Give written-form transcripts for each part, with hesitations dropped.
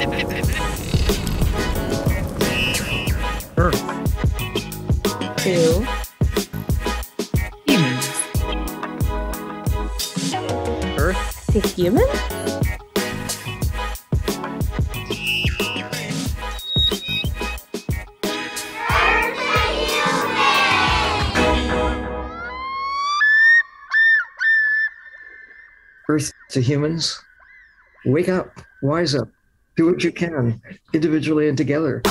Earth. To Humans. Earth. to humans? Earth to humans. Wake up, wise up, do what you can, individually and together.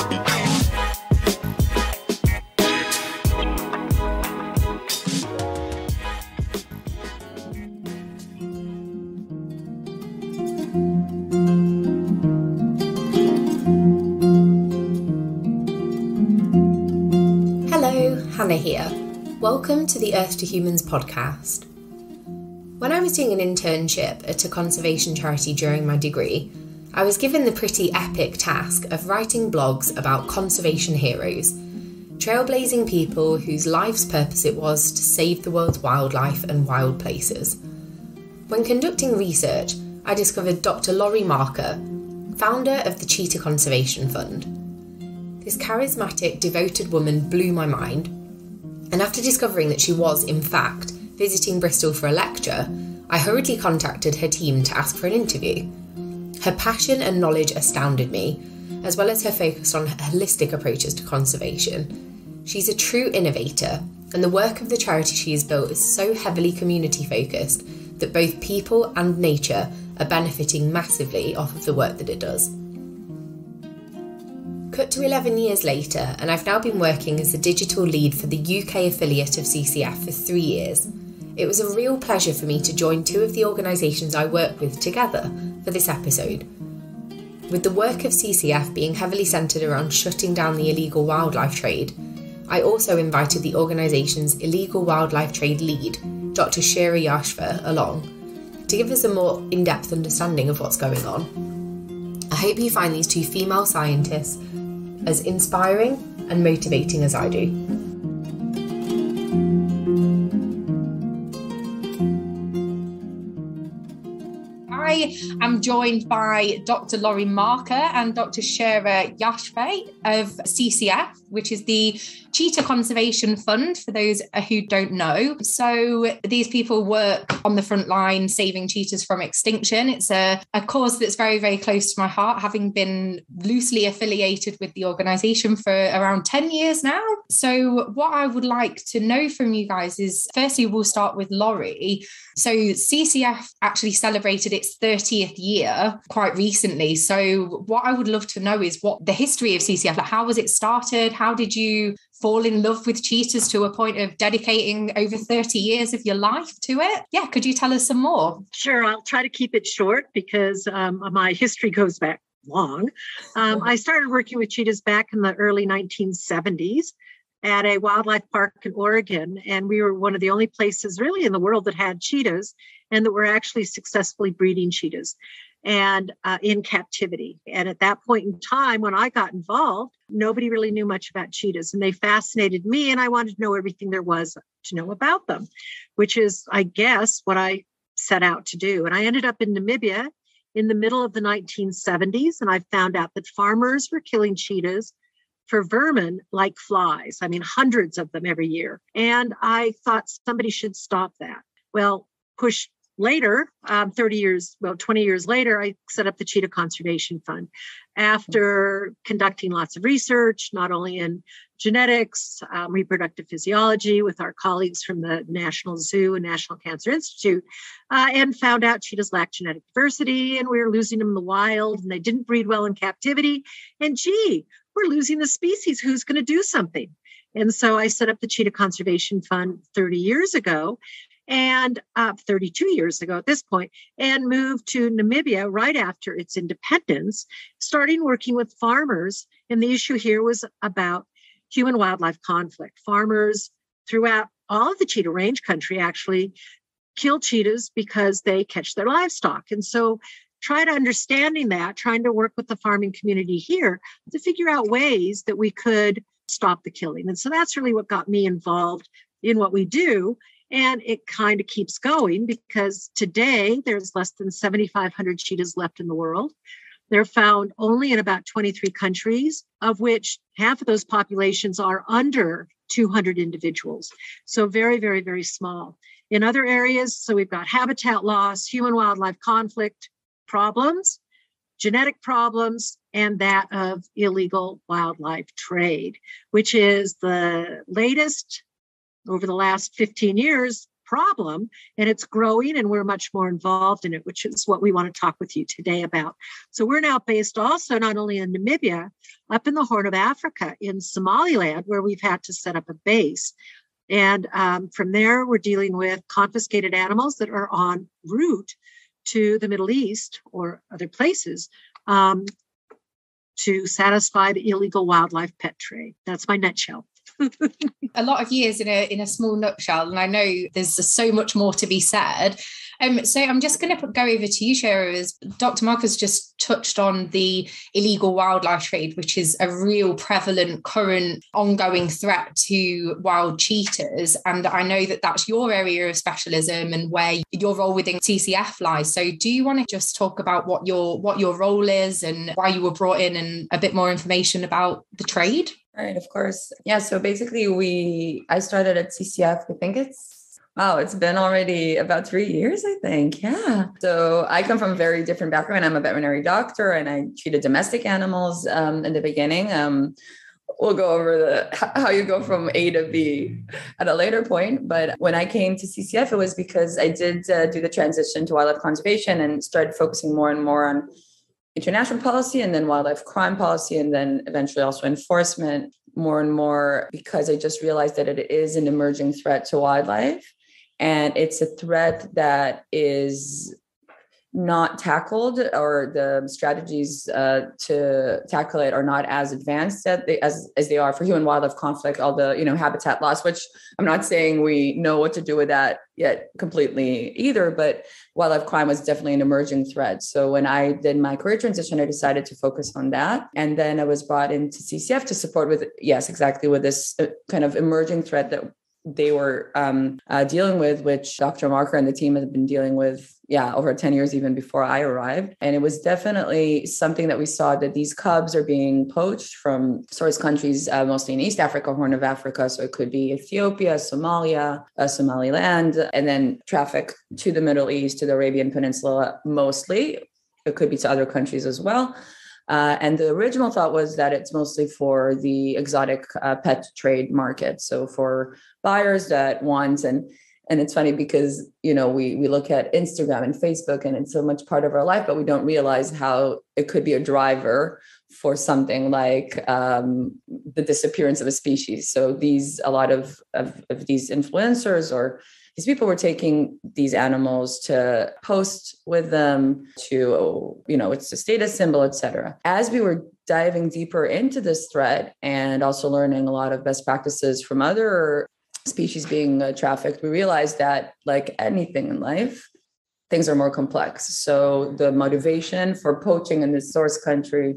Hello, Hannah here. Welcome to the Earth to Humans podcast. When I was doing an internship at a conservation charity during my degree, I was given the pretty epic task of writing blogs about conservation heroes, trailblazing people whose life's purpose it was to save the world's wildlife and wild places. When conducting research, I discovered Dr. Laurie Marker, founder of the Cheetah Conservation Fund. This charismatic, devoted woman blew my mind, and after discovering that she was, in fact, visiting Bristol for a lecture, I hurriedly contacted her team to ask for an interview. Her passion and knowledge astounded me, as well as her focus on holistic approaches to conservation. She's a true innovator, and the work of the charity she has built is so heavily community focused that both people and nature are benefiting massively off of the work that it does. Cut to 11 years later, and I've now been working as the digital lead for the UK affiliate of CCF for 3 years. It was a real pleasure for me to join two of the organisations I work with together for this episode. With the work of CCF being heavily centred around shutting down the illegal wildlife trade, I also invited the organisation's illegal wildlife trade lead, Dr. Shira Yashphe, along to give us a more in-depth understanding of what's going on. I hope you find these two female scientists as inspiring and motivating as I do. I am joined by Dr. Laurie Marker and Dr. Shira Yashphe of CCF, which is the Cheetah Conservation Fund, for those who don't know. So these people work on the front line saving cheetahs from extinction. It's a cause that's very, very close to my heart, having been loosely affiliated with the organisation for around 10 years now. So what I would like to know from you guys is, firstly, we'll start with Laurie. So CCF actually celebrated its 30th year quite recently. So what I would love to know is what the history of CCF, like how was it started? How did you fall in love with cheetahs to a point of dedicating over 30 years of your life to it? Yeah, could you tell us some more? Sure, I'll try to keep it short because my history goes back long. I started working with cheetahs back in the early 1970s at a wildlife park in Oregon. And we were one of the only places really in the world that had cheetahs and that were actually successfully breeding cheetahs and in captivity. And at that point in time, when I got involved, nobody really knew much about cheetahs, and they fascinated me, and I wanted to know everything there was to know about them, which is, I guess, what I set out to do. And I ended up in Namibia in the middle of the 1970s, and I found out that farmers were killing cheetahs for vermin like flies. I mean, hundreds of them every year. And I thought somebody should stop that. Well, push later, 20 years later, I set up the Cheetah Conservation Fund after conducting lots of research, not only in genetics, reproductive physiology with our colleagues from the National Zoo and National Cancer Institute, and found out cheetahs lack genetic diversity and we were losing them in the wild and they didn't breed well in captivity. And gee, we're losing the species. Who's going to do something? And so I set up the Cheetah Conservation Fund 30 years ago, and 32 years ago at this point, and moved to Namibia right after its independence, starting working with farmers. And the issue here was about human-wildlife conflict. Farmers throughout all of the cheetah range country actually kill cheetahs because they catch their livestock. And so trying to work with the farming community here to figure out ways that we could stop the killing. And so that's really what got me involved in what we do. And it kind of keeps going because today there's less than 7,500 cheetahs left in the world. They're found only in about 23 countries, of which half of those populations are under 200 individuals. So very, very, very small. In other areas, so we've got habitat loss, human-wildlife conflict problems, genetic problems, and that of illegal wildlife trade, which is the latest over the last 15 years problem, and it's growing, and we're much more involved in it, which is what we want to talk with you today about. So we're now based also not only in Namibia, up in the Horn of Africa, in Somaliland, where we've had to set up a base. And from there, we're dealing with confiscated animals that are en route to the Middle East or other places to satisfy the illegal wildlife pet trade. That's my nutshell. A lot of years in a small nutshell, and I know there's so much more to be said. So I'm just going to go over to you, Shira, as Dr. Marker's just touched on the illegal wildlife trade, which is a real prevalent, current, ongoing threat to wild cheetahs. And I know that that's your area of specialism and where your role within CCF lies. So do you want to just talk about what your role is and why you were brought in and a bit more information about the trade? Right, of course. Yeah, so basically I started at CCF, I think it's been already about 3 years, I think. Yeah. So I come from a very different background. I'm a veterinary doctor and I treated domestic animals in the beginning. We'll go over how you go from A to B at a later point. But when I came to CCF, it was because I did do the transition to wildlife conservation and started focusing more and more on international policy and then wildlife crime policy, and then eventually also enforcement more and more, because I just realized that it is an emerging threat to wildlife. And it's a threat that is not tackled, or the strategies to tackle it are not as advanced as they are for human wildlife conflict, all the habitat loss, which I'm not saying we know what to do with that yet completely either, but wildlife crime was definitely an emerging threat. So when I did my career transition, I decided to focus on that. And then I was brought into CCF to support with this kind of emerging threat that they were dealing with, which Dr. Marker and the team have been dealing with, over 10 years, even before I arrived. And it was definitely something that we saw, that these cubs are being poached from source countries, mostly in East Africa, Horn of Africa. So it could be Ethiopia, Somalia, Somaliland, and then traffic to the Middle East, to the Arabian Peninsula, mostly. It could be to other countries as well. And the original thought was that it's mostly for the exotic pet trade market. So for buyers that want, and it's funny because, we look at Instagram and Facebook and it's so much part of our life, but we don't realize how it could be a driver for something like the disappearance of a species. So a lot of these influencers or these people were taking these animals to post with them to, it's a status symbol, etc. As we were diving deeper into this threat and also learning a lot of best practices from other species being trafficked, we realized that, like anything in life, things are more complex. So the motivation for poaching in the source country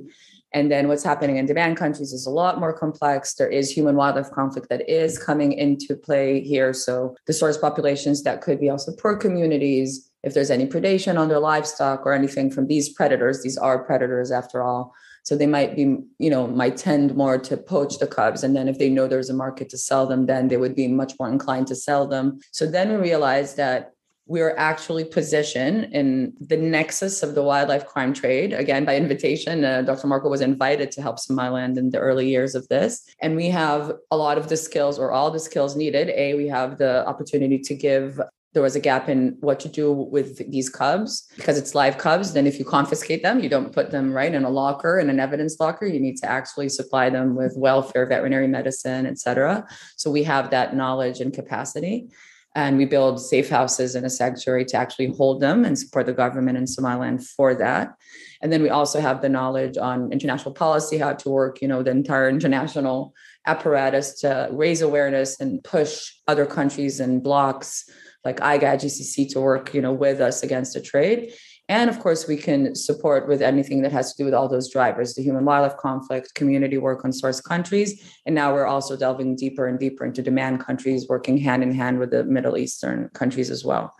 and then what's happening in demand countries is a lot more complex. There is human wildlife conflict that is coming into play here. So the source populations, that could be also poor communities. If there's any predation on their livestock or anything from these predators, these are predators after all. So they might be, might tend more to poach the cubs. And then if they know there's a market to sell them, then they would be much more inclined to sell them. So then we realized that we are actually positioned in the nexus of the wildlife crime trade. Again, by invitation, Dr. Marker was invited to help Somaliland in the early years of this. And we have a lot of the skills, or all the skills needed. We have the opportunity to give. There was a gap in what to do with these cubs because it's live cubs. Then if you confiscate them, you don't put them right in a locker, in an evidence locker. You need to actually supply them with welfare, veterinary medicine, et cetera. So we have that knowledge and capacity. And we build safe houses and a sanctuary to actually hold them and support the government in Somaliland for that. And then we also have the knowledge on international policy, how to work, the entire international apparatus to raise awareness and push other countries and blocks like IGAD, GCC to work, with us against the trade. And of course, we can support with anything that has to do with all those drivers, the human wildlife conflict, community work on source countries. And now we're also delving deeper and deeper into demand countries, working hand in hand with the Middle Eastern countries as well.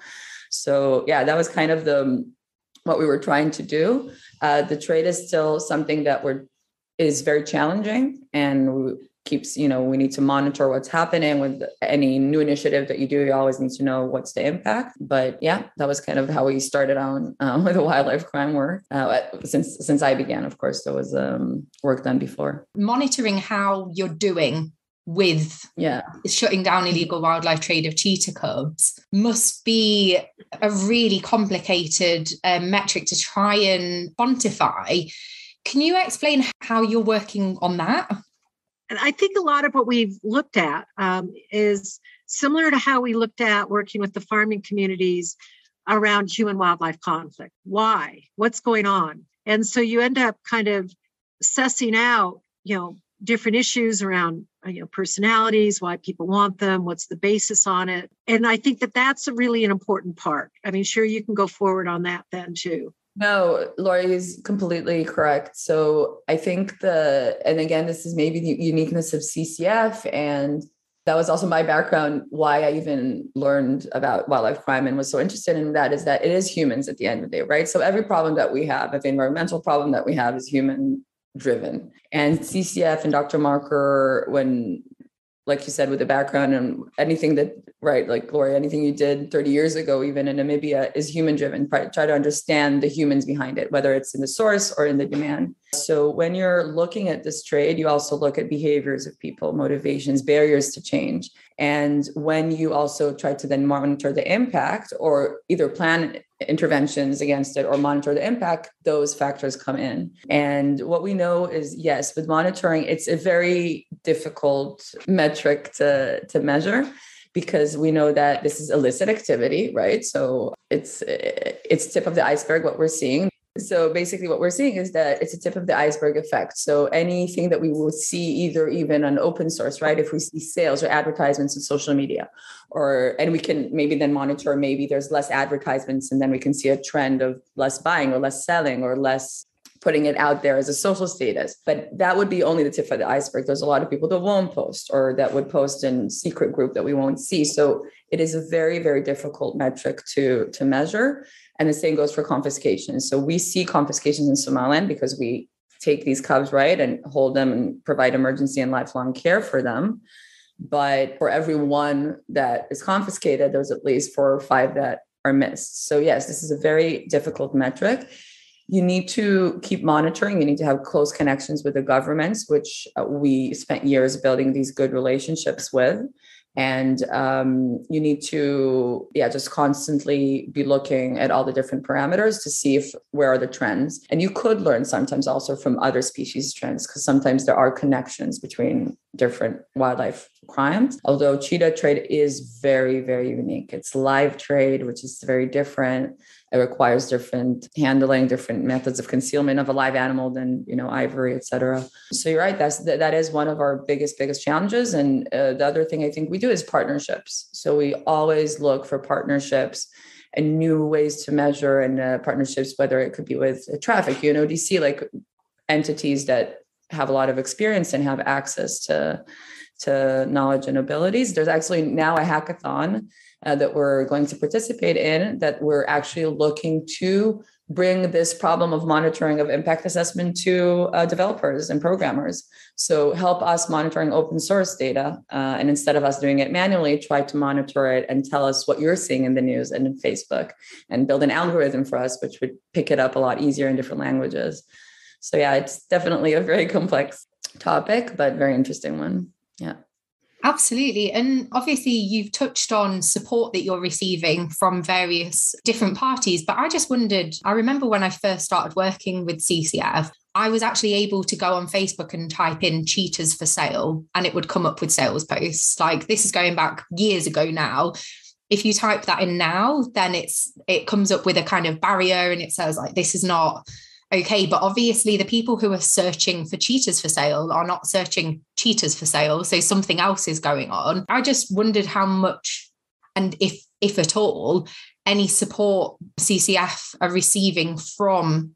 So that was kind of what we were trying to do. The trade is still something that is very challenging, and keeps, we need to monitor what's happening with any new initiative that you do. You always need to know what's the impact. But yeah, that was kind of how we started on with the wildlife crime work. Since I began, of course, there was work done before. Monitoring how you're doing with shutting down illegal wildlife trade of cheetah cubs must be a really complicated metric to try and quantify. Can you explain how you're working on that? And I think a lot of what we've looked at is similar to how we looked at working with the farming communities around human wildlife conflict. Why? What's going on? And so you end up kind of sussing out, different issues around, personalities, why people want them, what's the basis on it. And I think that that's really an important part. I mean, sure, you can go forward on that then too. No, Laurie is completely correct. So I think and again, this is maybe the uniqueness of CCF, and that was also my background, why I even learned about wildlife crime and was so interested in that, is that it is humans at the end of the day, right? So every problem that we have, every environmental problem that we have is human driven. And CCF and Dr. Marker, when, like you said, with the background and anything that, right, like Laurie, anything you did 30 years ago, even in Namibia, is human driven. Try to understand the humans behind it, whether it's in the source or in the demand. So when you're looking at this trade, you also look at behaviors of people, motivations, barriers to change. And when you also try to then monitor the impact, or either plan interventions against it or monitor the impact, those factors come in. And what we know is, yes, with monitoring, it's a very difficult metric to measure, because we know that this is illicit activity, right? So it's tip of the iceberg, what we're seeing. So basically what we're seeing is that it's a tip of the iceberg effect. So anything that we will see, either even on open source, right? If we see sales or advertisements on social media, and we can maybe then monitor, maybe there's less advertisements, and then we can see a trend of less buying or less selling or less putting it out there as a social status. But that would be only the tip of the iceberg. There's a lot of people that won't post, or that would post in secret group that we won't see. So it is a very, very difficult metric to measure. And the same goes for confiscation. So we see confiscations in Somaliland because we take these cubs, right, and hold them and provide emergency and lifelong care for them. But for every one that is confiscated, there's at least 4 or 5 that are missed. So yes, this is a very difficult metric. You need to keep monitoring. You need to have close connections with the governments, which we spent years building these good relationships with. And you need to, just constantly be looking at all the different parameters to see where are the trends. And you could learn sometimes also from other species trends, because sometimes there are connections between different wildlife crimes. Although cheetah trade is very, very unique. It's live trade, which is very different. It requires different handling, different methods of concealment of a live animal than, ivory, et cetera. So you're right. That is one of our biggest challenges. And the other thing I think we do is partnerships. So we always look for partnerships and new ways to measure, and partnerships, whether it could be with traffic, UNODC, like entities that have a lot of experience and have access to knowledge and abilities. There's actually now a hackathon that we're going to participate in, that we're actually looking to bring this problem of monitoring of impact assessment to developers and programmers. So help us monitoring open source data. And instead of us doing it manually, try to monitor it and tell us what you're seeing in the news and in Facebook, and build an algorithm for us, which would pick it up a lot easier in different languages. So yeah, it's definitely a very complex topic, but very interesting one. Yeah. Absolutely. And obviously you've touched on support that you're receiving from various different parties, but I just wondered, I remember when I first started working with CCF, I was actually able to go on Facebook and type in cheetahs for sale, and it would come up with sales posts. Like, this is going back years ago now. If you type that in now, then it comes up with a kind of barrier, and it says like, this is not okay. But obviously the people who are searching for cheetahs for sale are not searching cheetahs for sale. So something else is going on. I just wondered how much, and if at all, any support CCF are receiving from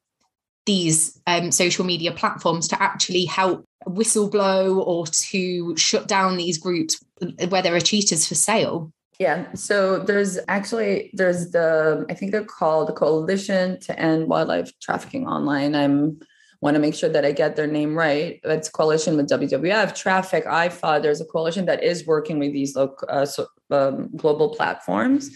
these social media platforms to actually help whistleblow or to shut down these groups where there are cheetahs for sale. Yeah. So there's I think they're called the Coalition to End Wildlife Trafficking Online. Want to make sure that I get their name right. It's a coalition with WWF, Traffic, IFA. There's a coalition that is working with these global platforms.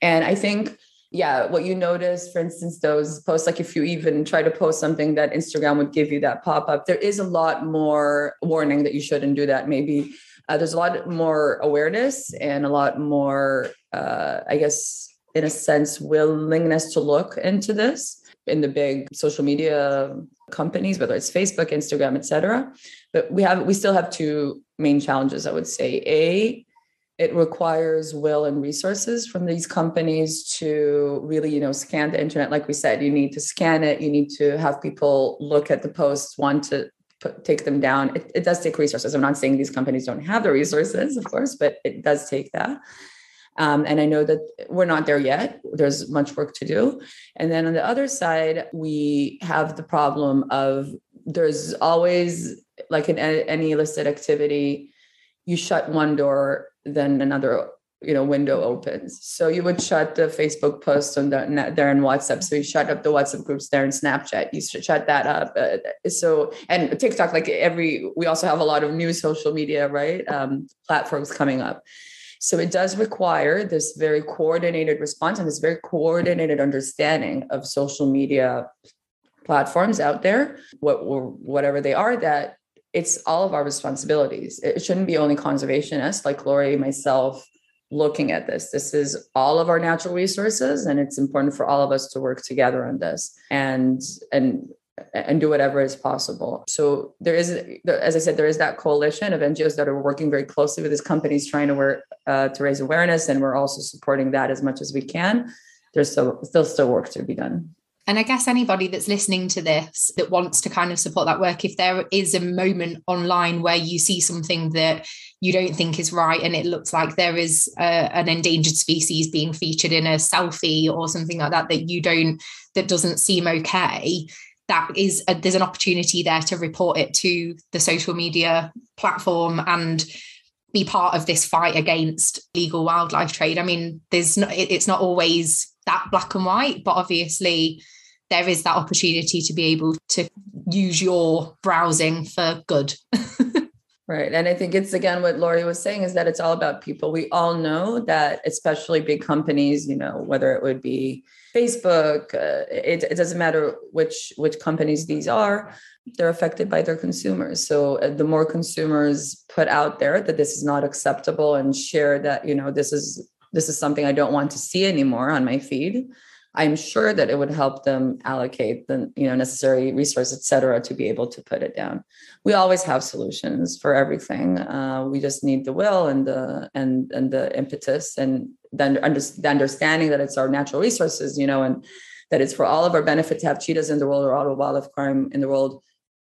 And I think, what you notice, for instance, those posts, like if you even try to post something that Instagram would give you that pop-up, there is a lot more warning that you shouldn't do that. Maybe there's a lot more awareness and a lot more, I guess, in a sense, willingness to look into this in the big social media companies, whether it's Facebook, Instagram, et cetera. But we still have two main challenges, I would say. It requires will and resources from these companies to really, scan the internet. Like we said, you need to scan it. You need to have people look at the posts, want to take them down. It does take resources. I'm not saying these companies don't have the resources, of course, but it does take that. And I know that we're not there yet. There's much work to do. And then on the other side, we have the problem of there's always, like in any illicit activity, you shut one door, then another window opens. So you would shut the Facebook post on there in WhatsApp. So you shut up the WhatsApp groups there in Snapchat. You shut that up. And TikTok, we also have a lot of new social media, right? Platforms coming up. So it does require this very coordinated response and this very coordinated understanding of social media platforms out there, whatever they are, that it's all of our responsibilities. It shouldn't be only conservationists like Laurie, myself, looking at this. This is all of our natural resources, and it's important for all of us to work together on this and do whatever is possible. So there is, as I said, there is that coalition of NGOs that are working very closely with these companies, trying to work to raise awareness, and we're also supporting that as much as we can. There's still work to be done. And I guess anybody that's listening to this that wants to kind of support that work, if there is a moment online where you see something that you don't think is right and it looks like there is an endangered species being featured in a selfie or something like that that doesn't seem okay, there's an opportunity there to report it to the social media platform and be part of this fight against illegal wildlife trade. I mean, it's not always that black and white, but obviously there is that opportunity to be able to use your browsing for good. Right. And I think it's, again, what Laurie was saying is that it's all about people. We all know that, especially big companies, whether it would be Facebook, it doesn't matter which companies these are, they're affected by their consumers. So the more consumers put out there that this is not acceptable and share that, this is something I don't want to see anymore on my feed, I'm sure that it would help them allocate the necessary resources, et cetera, to be able to put it down. We always have solutions for everything. We just need the will and the impetus, and then the understanding that it's our natural resources, and that it's for all of our benefit to have cheetahs in the world or all the wildlife crime in the world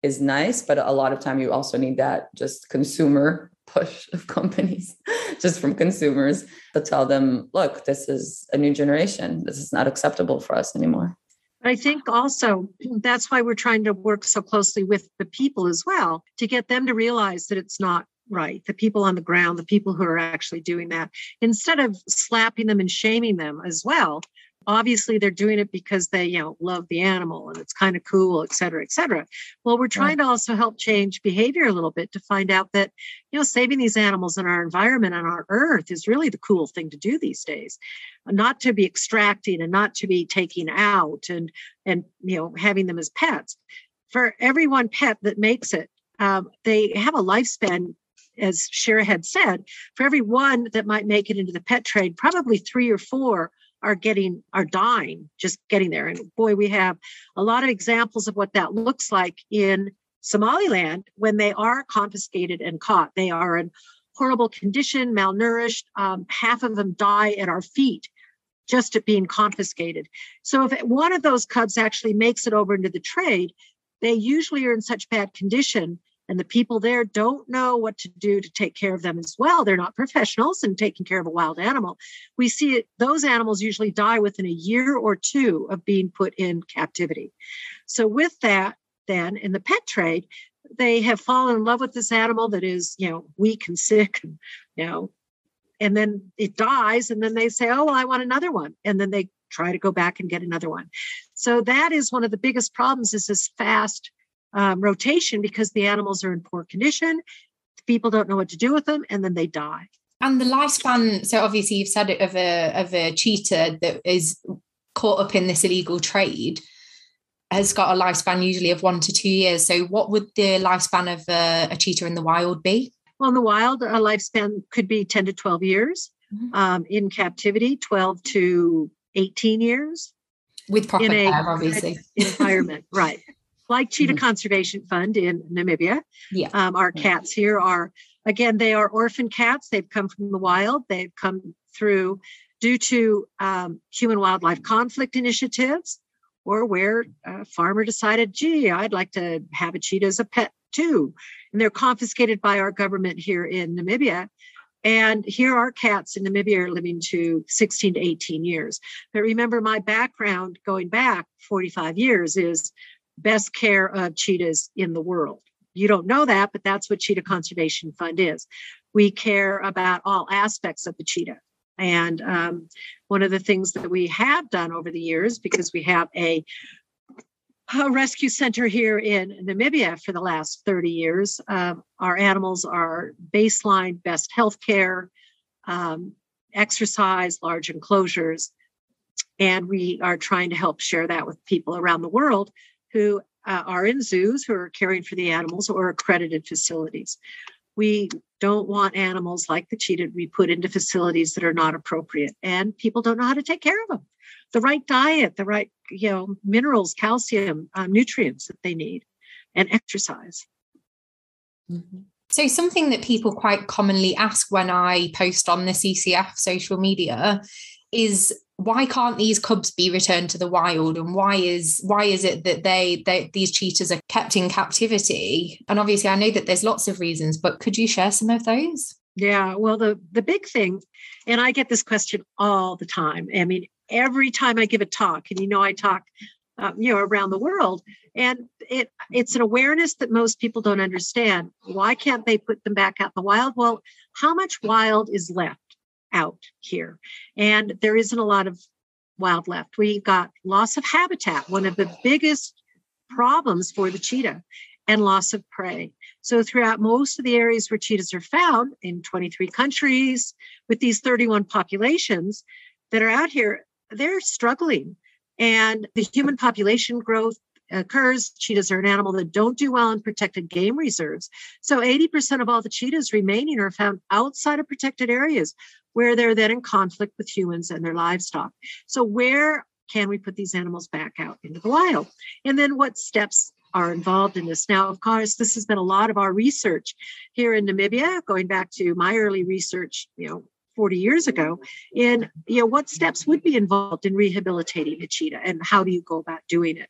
is nice. But a lot of time you also need that just consumer push of companies, just from consumers, to tell them, look, this is a new generation. This is not acceptable for us anymore. I think also that's why we're trying to work so closely with the people as well, to get them to realize that it's not right. The people on the ground, the people who are actually doing that, instead of slapping them and shaming them as well. Obviously, they're doing it because they, love the animal and it's kind of cool, et cetera, et cetera. Well, we're trying to also help change behavior a little bit to find out that, saving these animals in our environment and our earth is really the cool thing to do these days. Not to be extracting and not to be taking out and having them as pets. For every one pet that makes it, they have a lifespan. As Shira had said, for every one that might make it into the pet trade, probably 3 or 4 are dying, just getting there. And boy, we have a lot of examples of what that looks like in Somaliland when they are confiscated and caught. They are in horrible condition, malnourished. Half of them die at our feet just at being confiscated. So if one of those cubs actually makes it over into the trade, they usually are in such bad condition, and the people there don't know what to do to take care of them as well. They're not professionals in taking care of a wild animal. We see it, those animals usually die within a year or 2 of being put in captivity. So with that, then in the pet trade, they have fallen in love with this animal that is, weak and sick, and then it dies, and then they say, oh, well, I want another one. And then they try to go back and get another one. So that is one of the biggest problems, is this fast rotation, because the animals are in poor condition. People don't know what to do with them, and then they die. And the lifespan, so obviously you've said it of a cheetah that is caught up in this illegal trade, has got a lifespan usually of 1 to 2 years. So what would the lifespan of a cheetah in the wild be? Well, in the wild, a lifespan could be 10 to 12 years. Mm-hmm. In captivity, 12 to 18 years. With proper care, obviously. Environment, right. Like Cheetah Conservation Fund in Namibia. Yeah. Our cats here are, again, they are orphan cats. They've come from the wild. They've come through due to human wildlife conflict initiatives, or where a farmer decided, gee, I'd like to have a cheetah as a pet too. And they're confiscated by our government here in Namibia. And here our cats in Namibia are living to 16 to 18 years. But remember, my background going back 45 years is best care of cheetahs in the world. You don't know that, but that's what Cheetah Conservation Fund is. We care about all aspects of the cheetah. And one of the things that we have done over the years, because we have a rescue center here in Namibia for the last 30 years, our animals are baseline best health care, exercise, large enclosures. And we are trying to help share that with people around the world who are in zoos, who are caring for the animals, or accredited facilities. We don't want animals like the cheetah to be put into facilities that are not appropriate, and people don't know how to take care of them. The right diet, the right, minerals, calcium, nutrients that they need, and exercise. Mm-hmm. So something that people quite commonly ask when I post on the CCF social media is, why can't these cubs be returned to the wild? And why is it that these cheetahs are kept in captivity? And obviously I know that there's lots of reasons, but could you share some of those? Yeah, well, the big thing, and I get this question all the time. I mean, every time I give a talk, and I talk around the world, and it's an awareness that most people don't understand. Why can't they put them back out in the wild? Well, how much wild is left out here? And there isn't a lot of wild left. We got loss of habitat, one of the biggest problems for the cheetah, and loss of prey. So throughout most of the areas where cheetahs are found in 23 countries, with these 31 populations that are out here, they're struggling. And the human population growth occurs. Cheetahs are an animal that don't do well in protected game reserves. So 80% of all the cheetahs remaining are found outside of protected areas, where they're then in conflict with humans and their livestock. So where can we put these animals back out into the wild? And then what steps are involved in this? Now, of course, this has been a lot of our research here in Namibia, going back to my early research, 40 years ago, in what steps would be involved in rehabilitating a cheetah, and how do you go about doing it?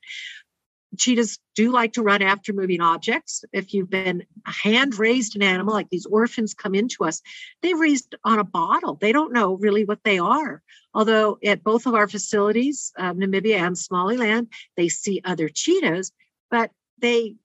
Cheetahs do like to run after moving objects. If you've been hand-raised an animal, like these orphans come into us, they're raised on a bottle. They don't know really what they are. Although at both of our facilities, Namibia and Somaliland, they see other cheetahs, but they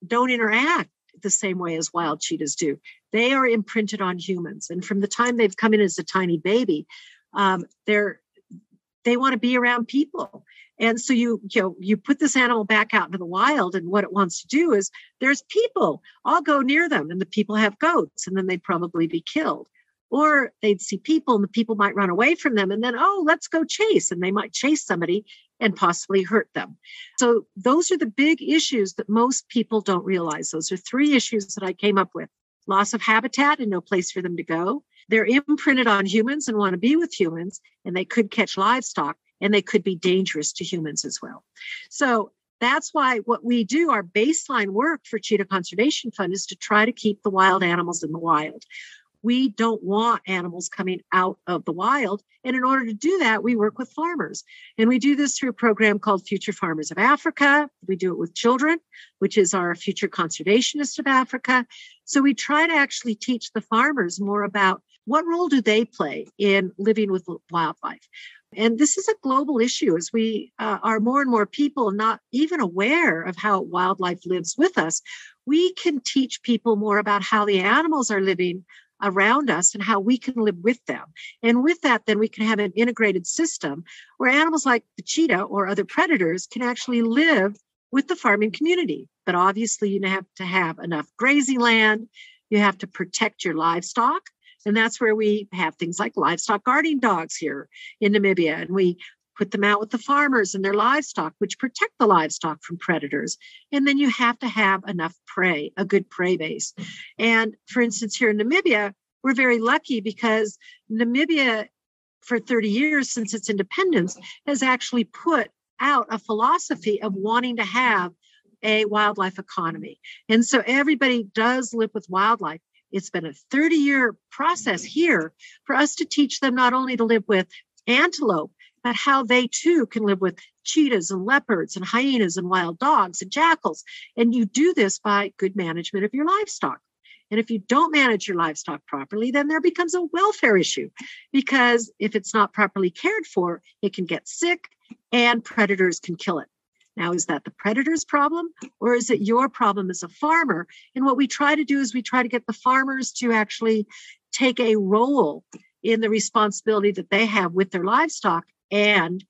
don't interact the same way as wild cheetahs do. They are imprinted on humans. And from the time they've come in as a tiny baby, they want to be around people. And so you put this animal back out into the wild, and what it wants to do is, there's people, I'll go near them, and the people have goats, and then they'd probably be killed. Or they'd see people, and the people might run away from them, and then, let's go chase. And they might chase somebody and possibly hurt them. So those are the big issues that most people don't realize. Those are 3 issues that I came up with: loss of habitat and no place for them to go. They're imprinted on humans and want to be with humans, and they could catch livestock, and they could be dangerous to humans as well. So that's why what we do, our baseline work for Cheetah Conservation Fund, is to try to keep the wild animals in the wild. We don't want animals coming out of the wild. And in order to do that, we work with farmers. And we do this through a program called Future Farmers of Africa. We do it with children, which is our Future Conservationists of Africa. So we try to actually teach the farmers more about what role do they play in living with wildlife. And this is a global issue, as we are more and more people not even aware of how wildlife lives with us. We can teach people more about how the animals are living around us and how we can live with them. And with that, then we can have an integrated system where animals like the cheetah or other predators can actually live with the farming community. But obviously, you have to have enough grazing land. You have to protect your livestock. And that's where we have things like livestock guarding dogs here in Namibia. And we put them out with the farmers and their livestock, which protect the livestock from predators. And then you have to have enough prey, a good prey base. And for instance, here in Namibia, we're very lucky because Namibia, for 30 years since its independence, has actually put out a philosophy of wanting to have a wildlife economy. And so everybody does live with wildlife. It's been a 30-year process here for us to teach them not only to live with antelope, but how they too can live with cheetahs and leopards and hyenas and wild dogs and jackals. And you do this by good management of your livestock. And if you don't manage your livestock properly, then there becomes a welfare issue, because if it's not properly cared for, it can get sick and predators can kill it. Now, is that the predator's problem, or is it your problem as a farmer? And what we try to do is we try to get the farmers to actually take a role in the responsibility that they have with their livestock and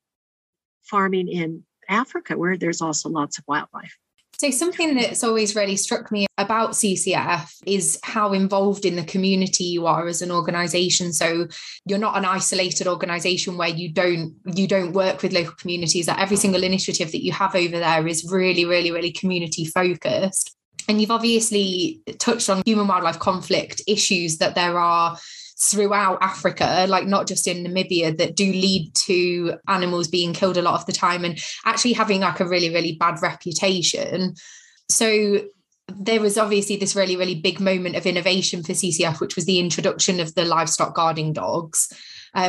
farming in Africa, where there's also lots of wildlife. So something that's always really struck me about CCF is how involved in the community you are as an organisation. So you're not an isolated organisation where you don't work with local communities. That every single initiative that you have over there is really, really, really community focused. And you've obviously touched on human wildlife conflict issues that there are throughout Africa, like not just in Namibia, that do lead to animals being killed a lot of the time and actually having like a really, really bad reputation. So there was obviously this really, really big moment of innovation for CCF, which was the introduction of the livestock guarding dogs,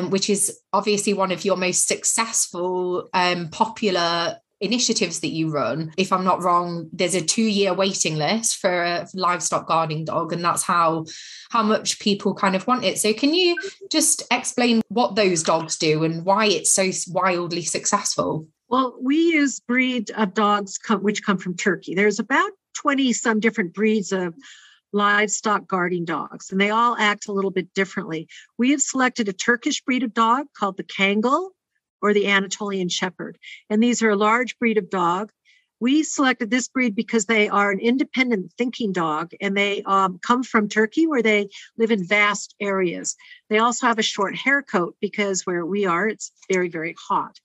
which is obviously one of your most successful, popular initiatives that you run. If I'm not wrong, there's a 2-year waiting list for a livestock guarding dog, and that's how much people kind of want it. So can you just explain what those dogs do and why it's so wildly successful? Well, we use breed of dogs which come from Turkey. There's about 20 some different breeds of livestock guarding dogs, and they all act a little bit differently. We have selected a Turkish breed of dog called the Kangal, or the Anatolian Shepherd. And these are a large breed of dog. We selected this breed because they are an independent thinking dog, and they come from Turkey, where they live in vast areas. They also have a short hair coat because where we are, it's very, very hot.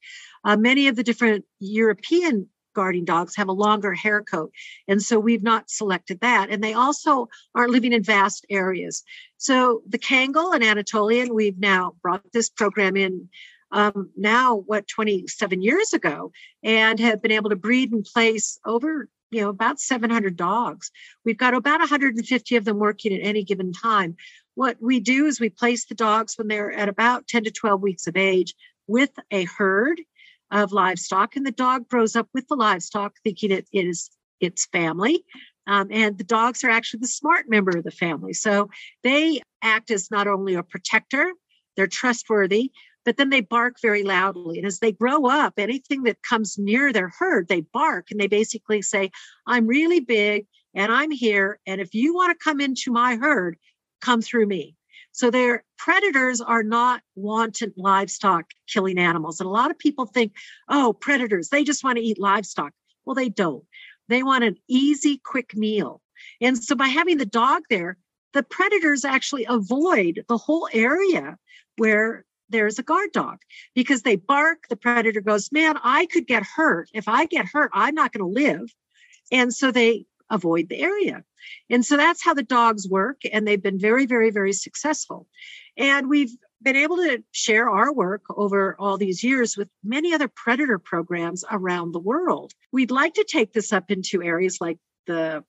Many of the different European guarding dogs have a longer hair coat, and so we've not selected that. And they also aren't living in vast areas. So the Kangal and Anatolian, we've now brought this program in 27 years ago, and have been able to breed and place over, about 700 dogs. We've got about 150 of them working at any given time. What we do is we place the dogs when they're at about 10 to 12 weeks of age with a herd of livestock, and the dog grows up with the livestock thinking it is its family. And the dogs are actually the smart member of the family. So they act as not only a protector, they're trustworthy, but then they bark very loudly. And as they grow up, anything that comes near their herd, they bark, and they basically say, I'm really big and I'm here. And if you want to come into my herd, come through me. So their predators are not wanton livestock killing animals. And a lot of people think, oh, predators, they just want to eat livestock. Well, they don't. They want an easy, quick meal. And so by having the dog there, the predators actually avoid the whole area where there's a guard dog, because they bark. The predator goes, man, I could get hurt. If I get hurt, I'm not going to live. And so they avoid the area. And so that's how the dogs work. And they've been very, very, very successful. And we've been able to share our work over all these years with many other predator programs around the world. We'd like to take this up into areas like the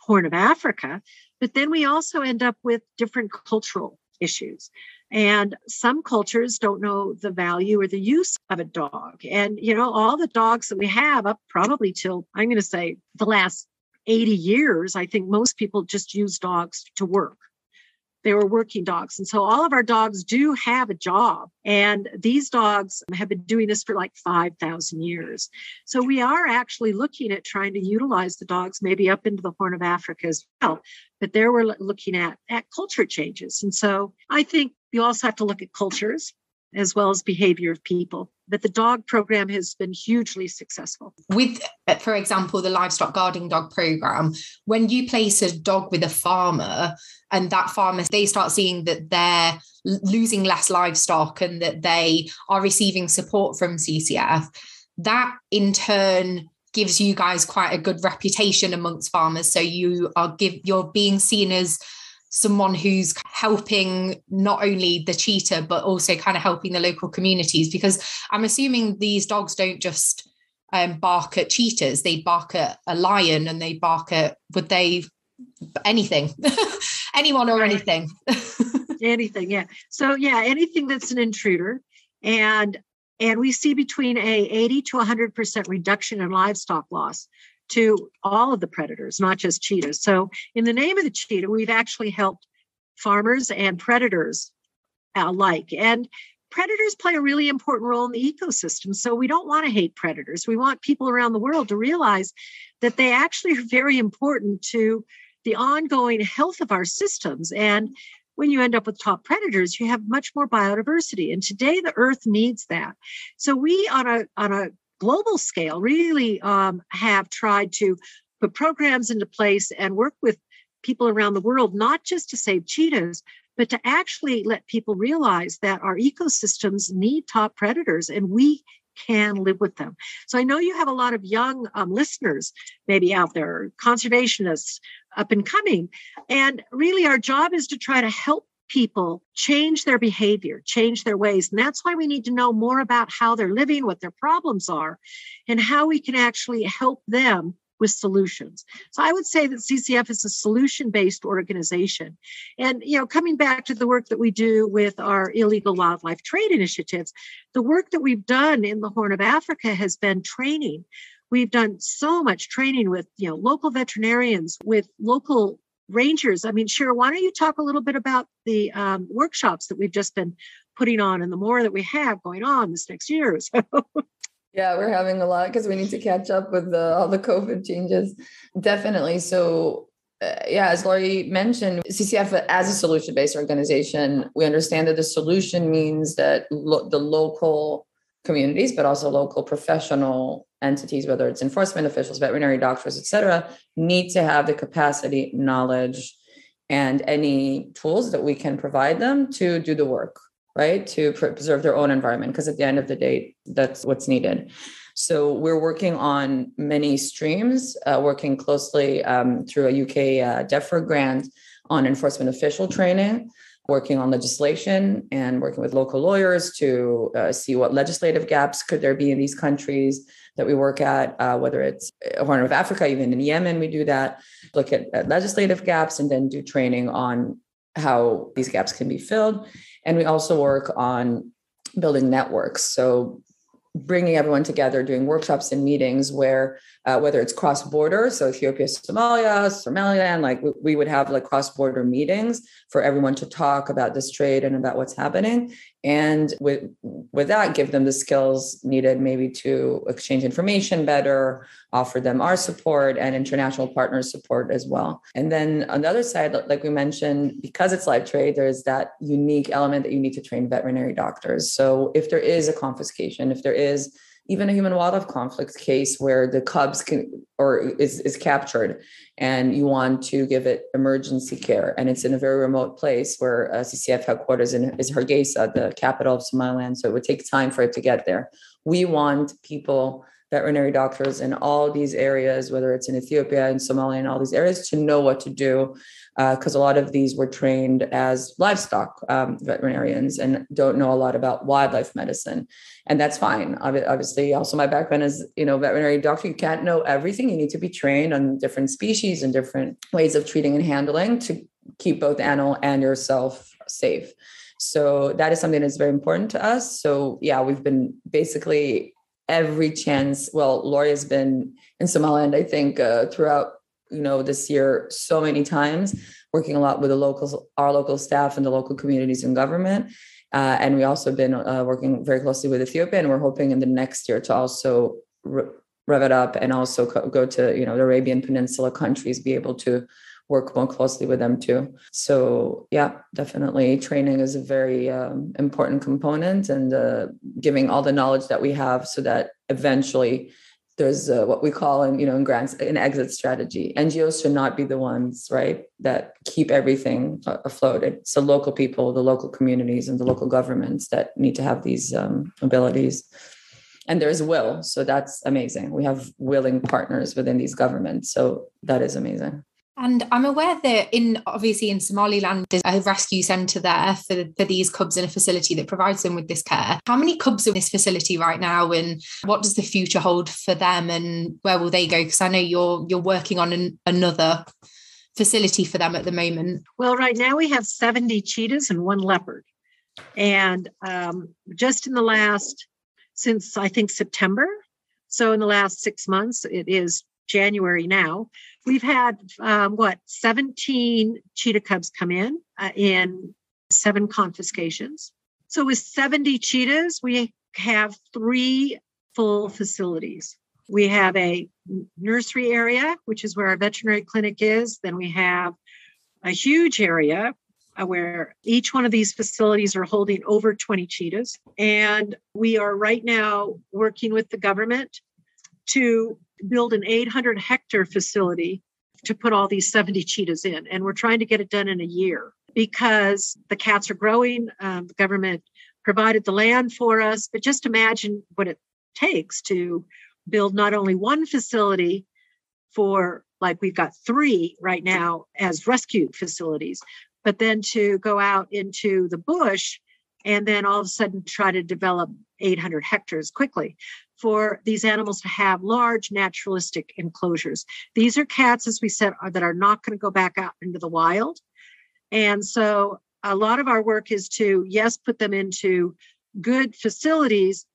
Horn of Africa, but then we also end up with different cultural issues. And some cultures don't know the value or the use of a dog. And, all the dogs that we have up probably till, I'm going to say, the last 80 years, I think most people just use dogs to work. They were working dogs. And so all of our dogs do have a job. And these dogs have been doing this for like 5,000 years. So we are actually looking at trying to utilize the dogs maybe up into the Horn of Africa as well. But there we're looking at culture changes. And so I think you also have to look at cultures as well as behavior of people. But the dog program has been hugely successful. With, for example, the livestock guarding dog program, when you place a dog with a farmer and that farmer, they start seeing that they're losing less livestock and that they are receiving support from CCF, that in turn gives you guys quite a good reputation amongst farmers. So you're being seen as someone who's helping not only the cheetah, but also kind of helping the local communities, because I'm assuming these dogs don't just bark at cheetahs, they bark at a lion and they bark at, anything, anyone or anything. Anything, yeah. So yeah, anything that's an intruder. And we see between a 80 to 100% reduction in livestock loss to all of the predators, not just cheetahs. So in the name of the cheetah, we've actually helped farmers and predators alike. And predators play a really important role in the ecosystem. So we don't want to hate predators. We want people around the world to realize that they actually are very important to the ongoing health of our systems. And when you end up with top predators, you have much more biodiversity. And today the earth needs that. So we on a global scale really have tried to put programs into place and work with people around the world, not just to save cheetahs, but to actually let people realize that our ecosystems need top predators and we can live with them. So I know you have a lot of young listeners maybe out there, conservationists up and coming. And really our job is to try to help people change their behavior, change their ways. And that's why we need to know more about how they're living, what their problems are, and how we can actually help them with solutions. So I would say that CCF is a solution-based organization. And, coming back to the work that we do with our illegal wildlife trade initiatives, the work that we've done in the Horn of Africa has been training. We've done so much training with, local veterinarians, with local rangers. I mean, Shira, why don't you talk a little bit about the workshops that we've just been putting on and the more that we have going on this next year or so? Yeah, we're having a lot because we need to catch up with all the COVID changes. Definitely. So, as Laurie mentioned, CCF as a solution-based organization, we understand that the solution means that the local communities, but also local professional entities, whether it's enforcement officials, veterinary doctors, et cetera, need to have the capacity, knowledge, and any tools that we can provide them to do the work, right? To preserve their own environment, because at the end of the day, that's what's needed. So we're working on many streams, working closely through a UK DEFRA grant on enforcement official training, working on legislation and working with local lawyers to see what legislative gaps could there be in these countries that we work at, whether it's Horn of Africa, even in Yemen, we do that, look at legislative gaps and then do training on how these gaps can be filled. And we also work on building networks. So bringing everyone together, doing workshops and meetings where, whether it's cross-border, so Ethiopia, Somalia, Somaliland, like we would have like cross-border meetings for everyone to talk about this trade and about what's happening. And with that, give them the skills needed maybe to exchange information better, offer them our support and international partners support as well. And then on the other side, like we mentioned, because it's live trade, there's that unique element that you need to train veterinary doctors. So if there is a confiscation, if there is even a human wildlife conflict case where the cubs is captured and you want to give it emergency care and it's in a very remote place where CCF headquarters is Hargeisa, the capital of Somaliland. So it would take time for it to get there. We want people, veterinary doctors in all these areas, whether it's in Ethiopia and Somalia and all these areas, to know what to do, because a lot of these were trained as livestock veterinarians and don't know a lot about wildlife medicine. And that's fine. Obviously, also my background is, veterinary doctor. You can't know everything. You need to be trained on different species and different ways of treating and handling to keep both the animal and yourself safe. So that is something that's very important to us. So yeah, we've been basically every chance. Well, Laurie has been in Somaliland, I think, throughout this year so many times, working a lot with our local staff and the local communities and government. And we also been working very closely with Ethiopia, and we're hoping in the next year to also rev it up and also go to, the Arabian Peninsula countries, be able to work more closely with them too. So yeah, definitely training is a very important component, and giving all the knowledge that we have so that eventually there's what we call in grants an exit strategy. NGOs should not be the ones, right, that keep everything afloat. It's the local people, the local communities, and the local governments that need to have these abilities. And there's will. So that's amazing. We have willing partners within these governments. So that is amazing. And I'm aware that obviously in Somaliland, there's a rescue centre there for these cubs in a facility that provides them with this care. How many cubs are in this facility right now, and what does the future hold for them, and where will they go? Because I know you're working on another facility for them at the moment. Well, right now we have 70 cheetahs and 1 leopard. And just in the last, since I think September, so in the last 6 months, it is January now, we've had 17 cheetah cubs come in 7 confiscations. So with 70 cheetahs, we have 3 full facilities. We have a nursery area, which is where our veterinary clinic is. Then we have a huge area where each one of these facilities are holding over 20 cheetahs. And we are right now working with the government to build an 800 hectare facility to put all these 70 cheetahs in. And we're trying to get it done in a year because the cats are growing. The government provided the land for us, but just imagine what it takes to build not only one facility for, like we've got 3 right now as rescue facilities, but then to go out into the bush and then all of a sudden try to develop 800 hectares quickly for these animals to have large naturalistic enclosures. These are cats, as we said, that are not going to go back out into the wild. And so a lot of our work is to, yes, put them into good facilities.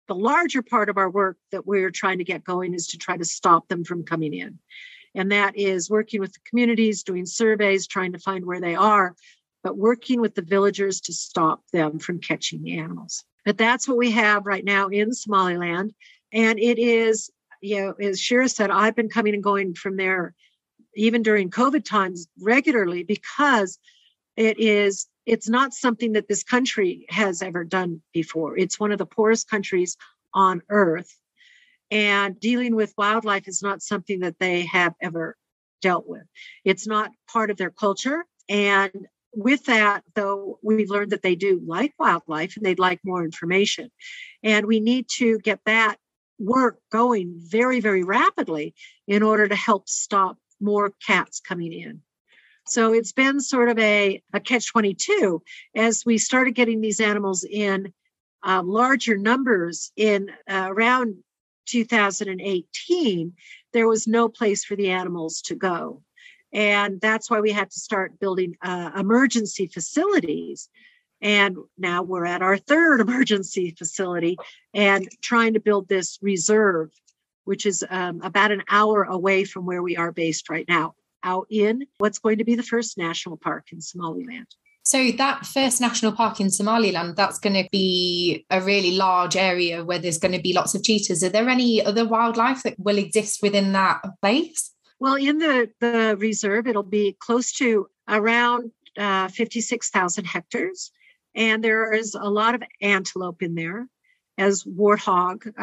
The larger part of our work that we're trying to get going is to try to stop them from coming in. And that is working with the communities, doing surveys, trying to find where they are, but working with the villagers to stop them from catching the animals. But that's what we have right now in Somaliland. And it is, as Shira said, I've been coming and going from there even during COVID times regularly because it's not something that this country has ever done before. It's one of the poorest countries on earth. And dealing with wildlife is not something that they have ever dealt with. It's not part of their culture. And with that, though, we've learned that they do like wildlife and they'd like more information. And we need to get that work going very, very rapidly in order to help stop more cats coming in. So it's been sort of a catch-22 as we started getting these animals in larger numbers in around 2018, there was no place for the animals to go. And that's why we had to start building emergency facilities. And now we're at our 3rd emergency facility and trying to build this reserve, which is about an hour away from where we are based right now, out in what's going to be the first national park in Somaliland. So that first national park in Somaliland, that's going to be a really large area where there's going to be lots of cheetahs. Are there any other wildlife that will exist within that place? Well, in the reserve, it'll be close to around 56,000 hectares. And there is a lot of antelope in there as warthog,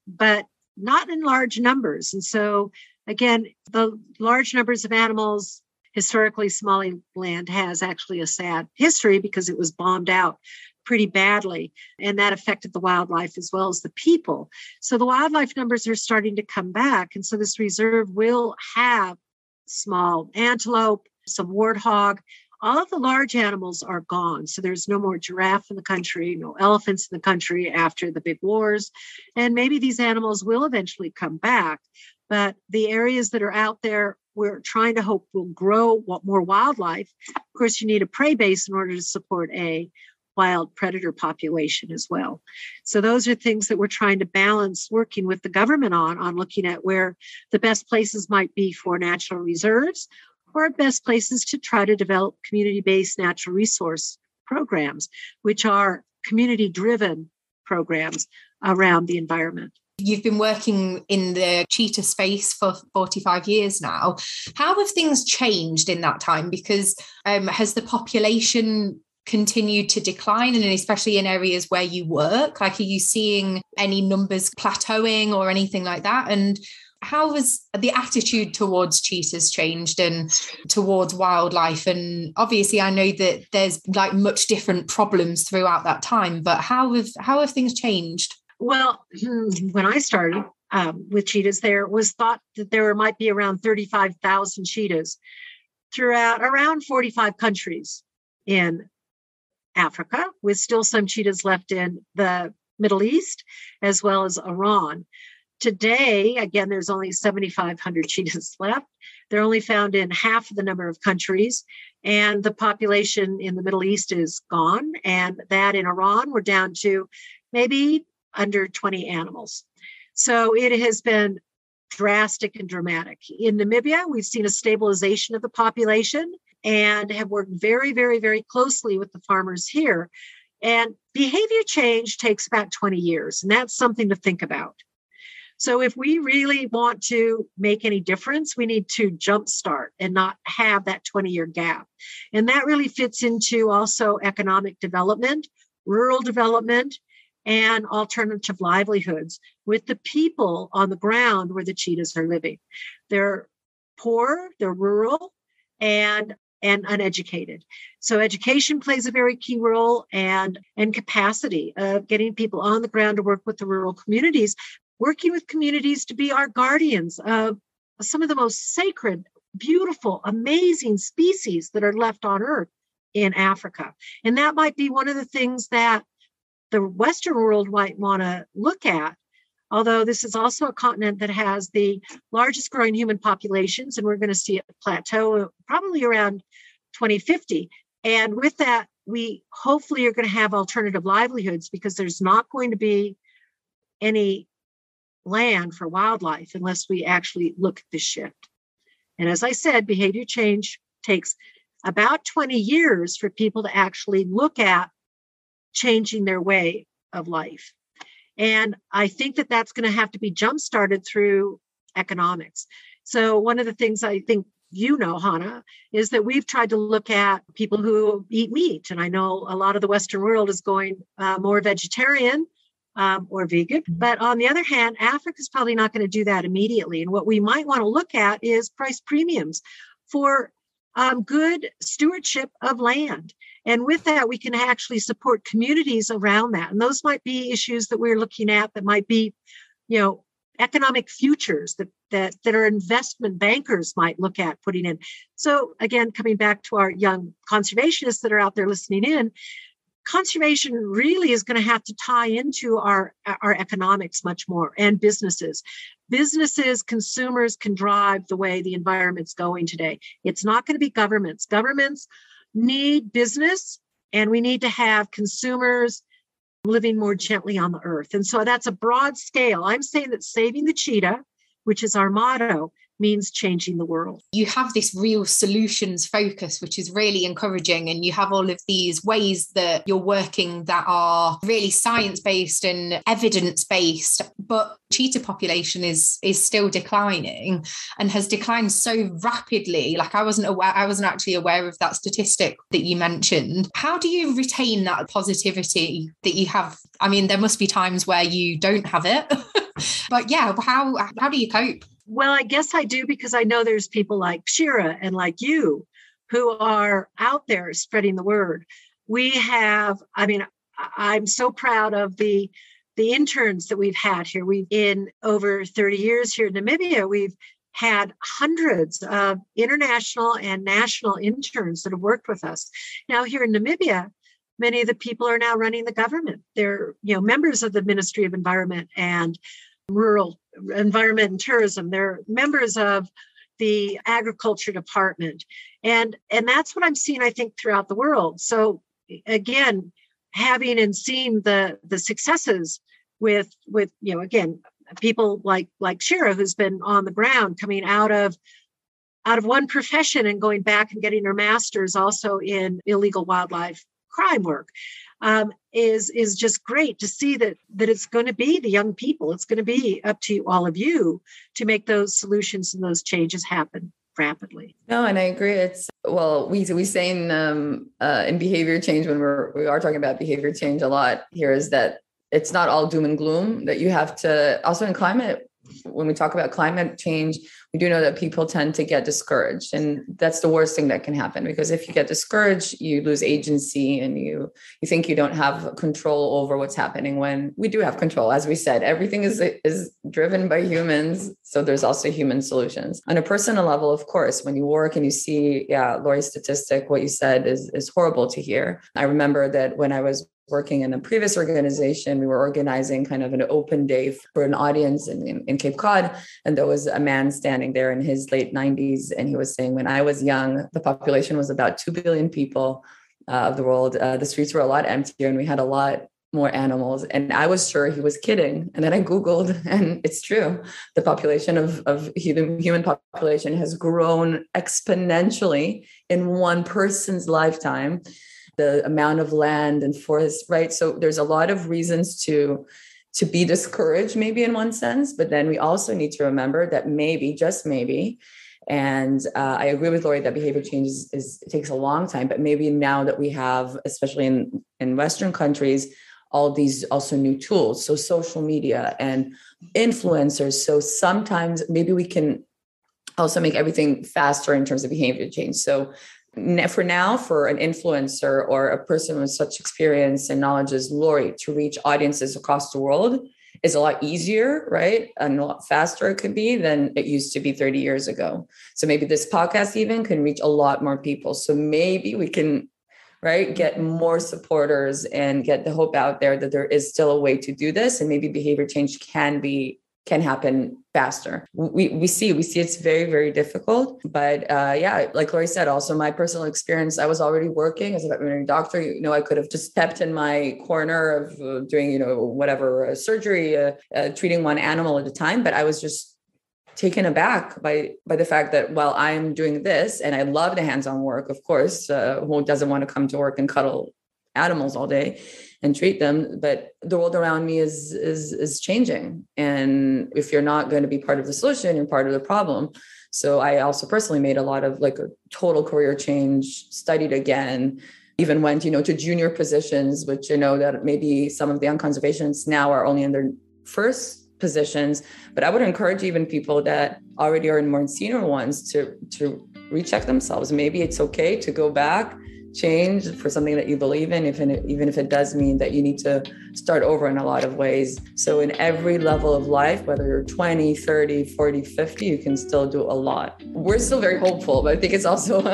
but not in large numbers. And so, again, the large numbers of animals, historically, Somaliland has actually a sad history because it was bombed out pretty badly. And that affected the wildlife as well as the people. So the wildlife numbers are starting to come back. And so this reserve will have small antelope, some warthog. All of the large animals are gone. So there's no more giraffe in the country, no elephants in the country after the big wars. And maybe these animals will eventually come back. But the areas that are out there, we're trying to hope will grow more wildlife. Of course, you need a prey base in order to support a wild predator population as well. So those are things that we're trying to balance, working with the government on looking at where the best places might be for natural reserves or best places to try to develop community-based natural resource programs, which are community-driven programs around the environment. You've been working in the cheetah space for 45 years now. How have things changed in that time? Because has the population continued to decline, and especially in areas where you work? Like, are you seeing any numbers plateauing or anything like that? And how has the attitude towards cheetahs changed and towards wildlife? And obviously, I know that there's like much different problems throughout that time, but how have things changed? Well, when I started with cheetahs, there was thought that there might be around 35,000 cheetahs throughout around 45 countries in Africa, with still some cheetahs left in the Middle East, as well as Iran. Today, again, there's only 7,500 cheetahs left. They're only found in half of the number of countries, and the population in the Middle East is gone. And that in Iran, we're down to maybe under 20 animals. So it has been drastic and dramatic. In Namibia, we've seen a stabilization of the population and have worked very, very, very closely with the farmers here. And behavior change takes about 20 years, and that's something to think about. So if we really want to make any difference, we need to jumpstart and not have that 20-year gap. And that really fits into also economic development, rural development, and alternative livelihoods with the people on the ground where the cheetahs are living. They're poor, they're rural, and uneducated. So education plays a very key role, and capacity of getting people on the ground to work with the rural communities, working with communities to be our guardians of some of the most sacred, beautiful, amazing species that are left on Earth in Africa. And that might be one of the things that the Western world might want to look at, although this is also a continent that has the largest growing human populations, and we're going to see it plateau probably around 2050. And with that, we hopefully are going to have alternative livelihoods, because there's not going to be any land for wildlife unless we actually look at this shift. And as I said, behavior change takes about 20 years for people to actually look at changing their way of life. And I think that that's going to have to be jump-started through economics. So one of the things I think you know, Hannah, is that we've tried to look at people who eat meat. And I know a lot of the Western world is going more vegetarian or vegan. But on the other hand, Africa is probably not going to do that immediately. And what we might want to look at is price premiums for good stewardship of land. And with that, we can actually support communities around that. And those might be issues that we're looking at that might be, economic futures that our investment bankers might look at putting in. So again, coming back to our young conservationists that are out there listening in, conservation really is going to have to tie into our economics much more, and businesses. Businesses, consumers can drive the way the environment's going today. It's not going to be governments. Governments need business, and we need to have consumers living more gently on the earth. And so that's a broad scale. I'm saying that saving the cheetah, which is our motto, means changing the world. You have this real solutions focus, which is really encouraging. And you have all of these ways that you're working that are really science-based and evidence-based, but cheetah population is still declining, and has declined so rapidly. Like I wasn't actually aware of that statistic that you mentioned. How do you retain that positivity that you have? I mean, there must be times where you don't have it, but yeah, how do you cope? Well, I guess I do, because I know there's people like Shira and like you who are out there spreading the word. I'm so proud of the interns that we've had here. In over 30 years here in Namibia, we've had hundreds of international and national interns that have worked with us. Now here in Namibia, many of the people are now running the government. They're, members of the Ministry of Environment and Rural Environment and Tourism. They're members of the Agriculture Department. And that's what I'm seeing, I think, throughout the world. So again, having and seeing the successes with again, people like Shira, who's been on the ground, coming out of one profession and going back and getting her master's also in illegal wildlife crime work, is just great to see that it's going to be the young people. It's going to be up to all of you to make those solutions and those changes happen rapidly. No, and I agree. We say in behavior change, when we are talking about behavior change a lot here, is that it's not all doom and gloom, that you have to also in climate. When we talk about climate change, we do know that people tend to get discouraged, and that's the worst thing that can happen, because if you get discouraged, you lose agency and you think you don't have control over what's happening, when we do have control. As we said, everything is driven by humans. So there's also human solutions. On a personal level, of course, when you work and you see, Laurie's statistic, what you said is horrible to hear. I remember that when I was working in a previous organization, we were organizing kind of an open day for an audience in Cape Cod. And there was a man standing there in his late 90s. And he was saying, when I was young, the population was about 2 billion people of the world. The streets were a lot emptier and we had a lot more animals. And I was sure he was kidding. And then I Googled, and it's true. The population of human population has grown exponentially in one person's lifetime. The amount of land and forest, right? So there's a lot of reasons to be discouraged, maybe in one sense, but then we also need to remember that maybe, just maybe, and I agree with Laurie that behavior change it takes a long time, but maybe now that we have, especially in Western countries, all these also new tools, so social media and influencers. So sometimes maybe we can also make everything faster in terms of behavior change. So for now, for an influencer or a person with such experience and knowledge as Laurie to reach audiences across the world is a lot easier, right? And a lot faster it could be than it used to be 30 years ago. So maybe this podcast even can reach a lot more people. So maybe we can, right, get more supporters and get the hope out there that there is still a way to do this. And maybe behavior change can happen faster. We see it's very, very difficult. But like Laurie said, also my personal experience, I was already working as a veterinary doctor. I could have just stepped in my corner of doing, whatever surgery, treating one animal at a time. But I was just taken aback by the fact that while I'm doing this, and I love the hands-on work, of course, who doesn't want to come to work and cuddle animals all day and treat them, but the world around me is changing. And if you're not going to be part of the solution, you're part of the problem. So I also personally made a lot of a total career change, studied again, even went, to junior positions, which that maybe some of the young conservationists now are only in their first positions. But I would encourage even people that already are in more senior ones to recheck themselves. Maybe it's okay to go back, change for something that you believe in, even if it does mean that you need to start over in a lot of ways. So in every level of life, whether you're 20, 30, 40, 50, you can still do a lot. We're still very hopeful, but I think it's also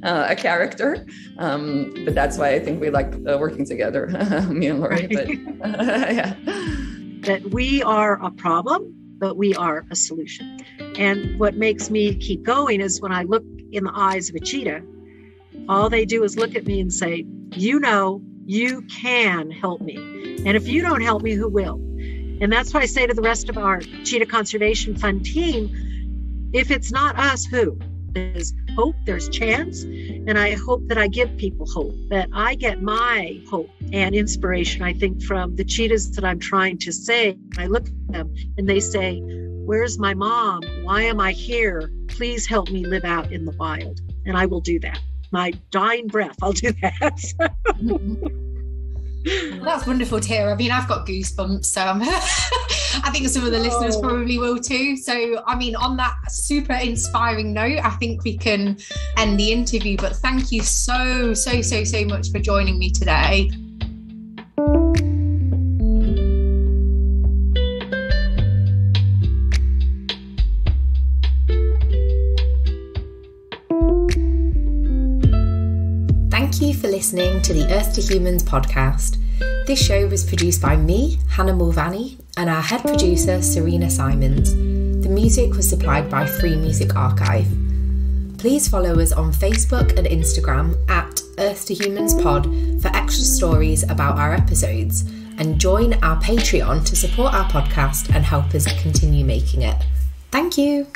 a character. But that's why I think we like working together, me and Laurie. But yeah. That we are a problem, but we are a solution. And what makes me keep going is when I look in the eyes of a cheetah, all they do is look at me and say, you can help me. And if you don't help me, who will? And that's why I say to the rest of our Cheetah Conservation Fund team, if it's not us, who? There's hope, there's chance. And I hope that I give people hope, that I get my hope and inspiration, I think, from the cheetahs that I'm trying to save. I look at them and they say, where's my mom? Why am I here? Please help me live out in the wild. And I will do that. My dying breath, I'll do that. That's wonderful to hear. I mean, I've got goosebumps, so I think some of the listeners probably will too. So, I mean, on that super inspiring note, I think we can end the interview. But thank you so much for joining me today. Thank you for listening to the Earth to Humans podcast. This show was produced by me, Hannah Mulvaney, and our head producer, Serena Simons. The music was supplied by Free Music Archive. Please follow us on Facebook and Instagram at Earth to Humans Pod for extra stories about our episodes, and join our Patreon to support our podcast and help us continue making it. Thank you.